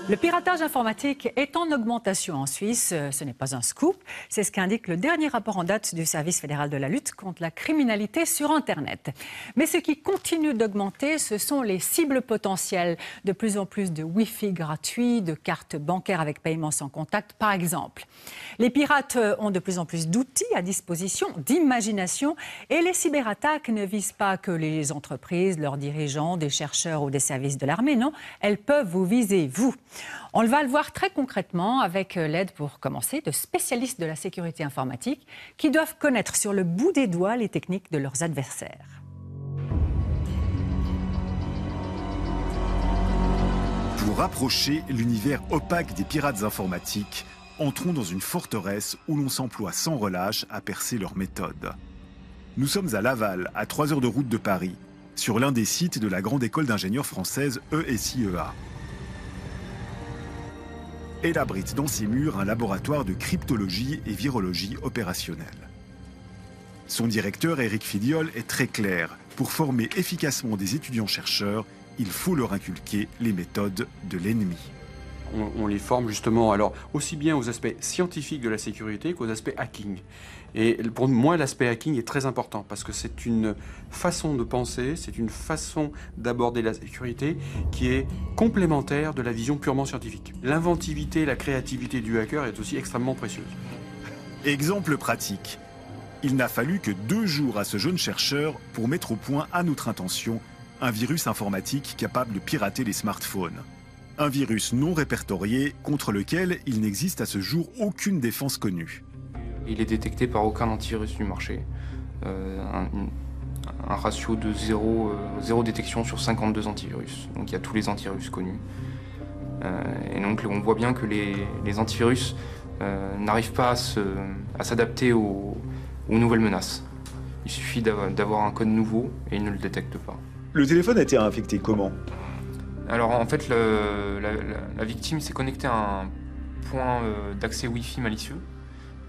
Le piratage informatique est en augmentation en Suisse. Ce n'est pas un scoop. C'est ce qu'indique le dernier rapport en date du Service fédéral de la lutte contre la criminalité sur Internet. Mais ce qui continue d'augmenter, ce sont les cibles potentielles. De plus en plus de Wi-Fi gratuits, de cartes bancaires avec paiement sans contact, par exemple. Les pirates ont de plus en plus d'outils à disposition, d'imagination. Et les cyberattaques ne visent pas que les entreprises, leurs dirigeants, des chercheurs ou des services de l'armée. Non, elles peuvent vous viser, vous. On va le voir très concrètement avec l'aide, pour commencer, de spécialistes de la sécurité informatique qui doivent connaître sur le bout des doigts les techniques de leurs adversaires. Pour rapprocher l'univers opaque des pirates informatiques, entrons dans une forteresse où l'on s'emploie sans relâche à percer leurs méthodes. Nous sommes à Laval, à 3 heures de route de Paris, sur l'un des sites de la grande école d'ingénieurs française ESIEA. Elle abrite dans ses murs un laboratoire de cryptologie et virologie opérationnelle. Son directeur, Éric Fidiol, est très clair. Pour former efficacement des étudiants-chercheurs, il faut leur inculquer les méthodes de l'ennemi. On les forme justement alors aussi bien aux aspects scientifiques de la sécurité qu'aux aspects hacking. Et pour moi, l'aspect hacking est très important parce que c'est une façon de penser, c'est une façon d'aborder la sécurité qui est complémentaire de la vision purement scientifique. L'inventivité, la créativité du hacker est aussi extrêmement précieuse. Exemple pratique. Il n'a fallu que 2 jours à ce jeune chercheur pour mettre au point à notre intention un virus informatique capable de pirater les smartphones. Un virus non répertorié contre lequel il n'existe à ce jour aucune défense connue. Il est détecté par aucun antivirus du marché. Un ratio de 0 détection sur 52 antivirus. Donc il y a tous les antivirus connus. Et donc on voit bien que les antivirus n'arrivent pas à s'adapter aux nouvelles menaces. Il suffit d'avoir un code nouveau et ils ne le détectent pas. Le téléphone a été infecté comment ? Alors en fait, la victime s'est connectée à un point d'accès Wi-Fi malicieux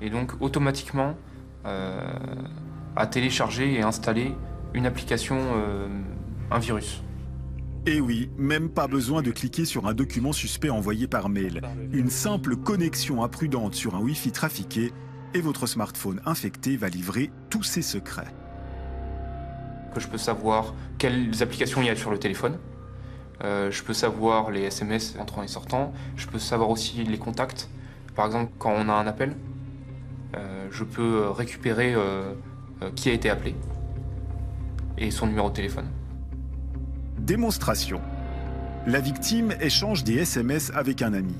et donc automatiquement a téléchargé et installé une application, un virus. Et oui, même pas besoin de cliquer sur un document suspect envoyé par mail. Une simple connexion imprudente sur un Wi-Fi trafiqué et votre smartphone infecté va livrer tous ses secrets. Que je peux savoir quelles applications il y a sur le téléphone. Je peux savoir les SMS entrants et sortants. Je peux savoir aussi les contacts. Par exemple, quand on a un appel, je peux récupérer qui a été appelé et son numéro de téléphone. Démonstration. La victime échange des SMS avec un ami.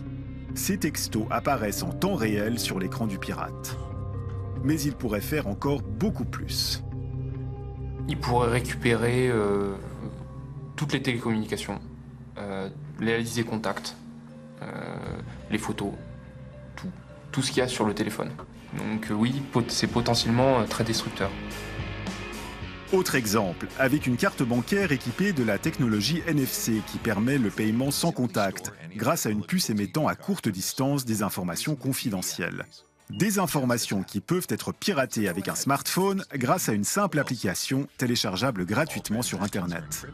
Ces textos apparaissent en temps réel sur l'écran du pirate. Mais il pourrait faire encore beaucoup plus. Il pourrait récupérer toutes les télécommunications, les listes des contacts, les photos, tout ce qu'il y a sur le téléphone. Donc oui, c'est potentiellement très destructeur. Autre exemple, avec une carte bancaire équipée de la technologie NFC qui permet le paiement sans contact, grâce à une puce émettant à courte distance des informations confidentielles. Des informations qui peuvent être piratées avec un smartphone grâce à une simple application téléchargeable gratuitement sur Internet.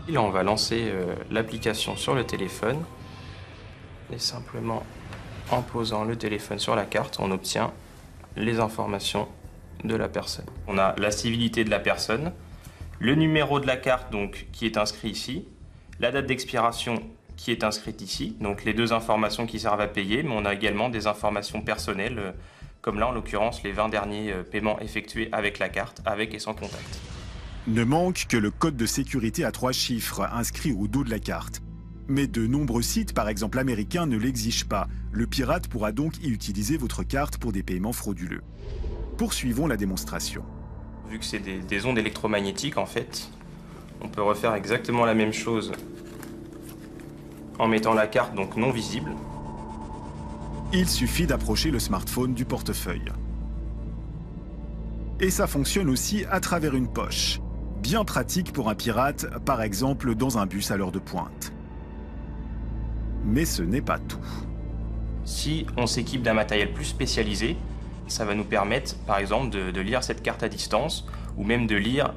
Et là, on va lancer l'application sur le téléphone. Et simplement, en posant le téléphone sur la carte, on obtient les informations de la personne. On a la civilité de la personne, le numéro de la carte donc, qui est inscrit ici, la date d'expiration qui est inscrite ici, donc les 2 informations qui servent à payer, mais on a également des informations personnelles, comme là en l'occurrence les 20 derniers paiements effectués avec la carte, avec et sans contact. Ne manque que le code de sécurité à 3 chiffres inscrit au dos de la carte. Mais de nombreux sites, par exemple américains, ne l'exigent pas. Le pirate pourra donc y utiliser votre carte pour des paiements frauduleux. Poursuivons la démonstration. Vu que c'est des ondes électromagnétiques, en fait, on peut refaire exactement la même chose en mettant la carte donc non visible. Il suffit d'approcher le smartphone du portefeuille. Et ça fonctionne aussi à travers une poche. Bien pratique pour un pirate, par exemple dans un bus à l'heure de pointe. Mais ce n'est pas tout. Si on s'équipe d'un matériel plus spécialisé, ça va nous permettre, par exemple, de lire cette carte à distance ou même de lire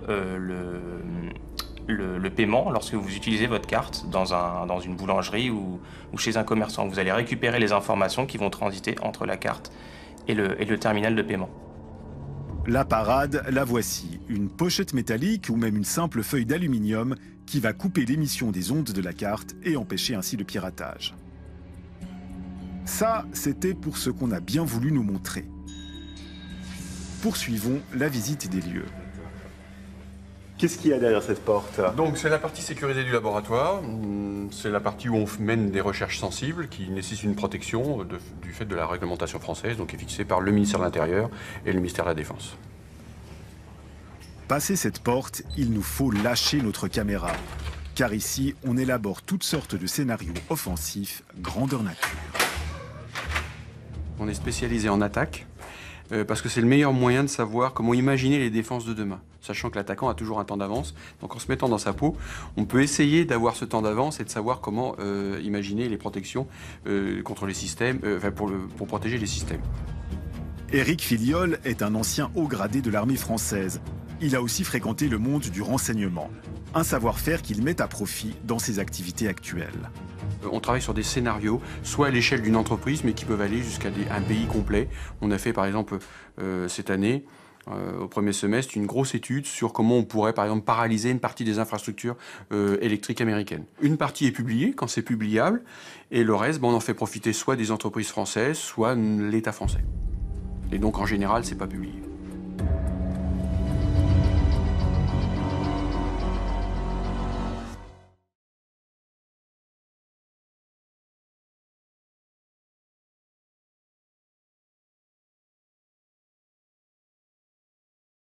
le paiement lorsque vous utilisez votre carte dans une boulangerie ou chez un commerçant. Vous allez récupérer les informations qui vont transiter entre la carte et le terminal de paiement. La parade, la voici, une pochette métallique ou même une simple feuille d'aluminium qui va couper l'émission des ondes de la carte et empêcher ainsi le piratage. Ça, c'était pour ce qu'on a bien voulu nous montrer. Poursuivons la visite des lieux. Qu'est-ce qu'il y a derrière cette porte? Donc c'est la partie sécurisée du laboratoire, c'est la partie où on mène des recherches sensibles qui nécessitent une protection du fait de la réglementation française, donc qui est fixée par le ministère de l'Intérieur et le ministère de la Défense. Passé cette porte, il nous faut lâcher notre caméra, car ici, on élabore toutes sortes de scénarios offensifs, grandeur nature. On est spécialisé en attaque, parce que c'est le meilleur moyen de savoir comment imaginer les défenses de demain, sachant que l'attaquant a toujours un temps d'avance. Donc en se mettant dans sa peau, on peut essayer d'avoir ce temps d'avance et de savoir comment imaginer les protections contre les systèmes, pour protéger les systèmes. Éric Filiol est un ancien haut gradé de l'armée française. Il a aussi fréquenté le monde du renseignement, un savoir-faire qu'il met à profit dans ses activités actuelles. On travaille sur des scénarios, soit à l'échelle d'une entreprise, mais qui peuvent aller jusqu'à un pays complet. On a fait par exemple cette année, au premier semestre, une grosse étude sur comment on pourrait par exemple paralyser une partie des infrastructures électriques américaines. Une partie est publiée quand c'est publiable, et le reste, on en fait profiter soit des entreprises françaises, soit l'État français. Et donc en général, c'est pas publié.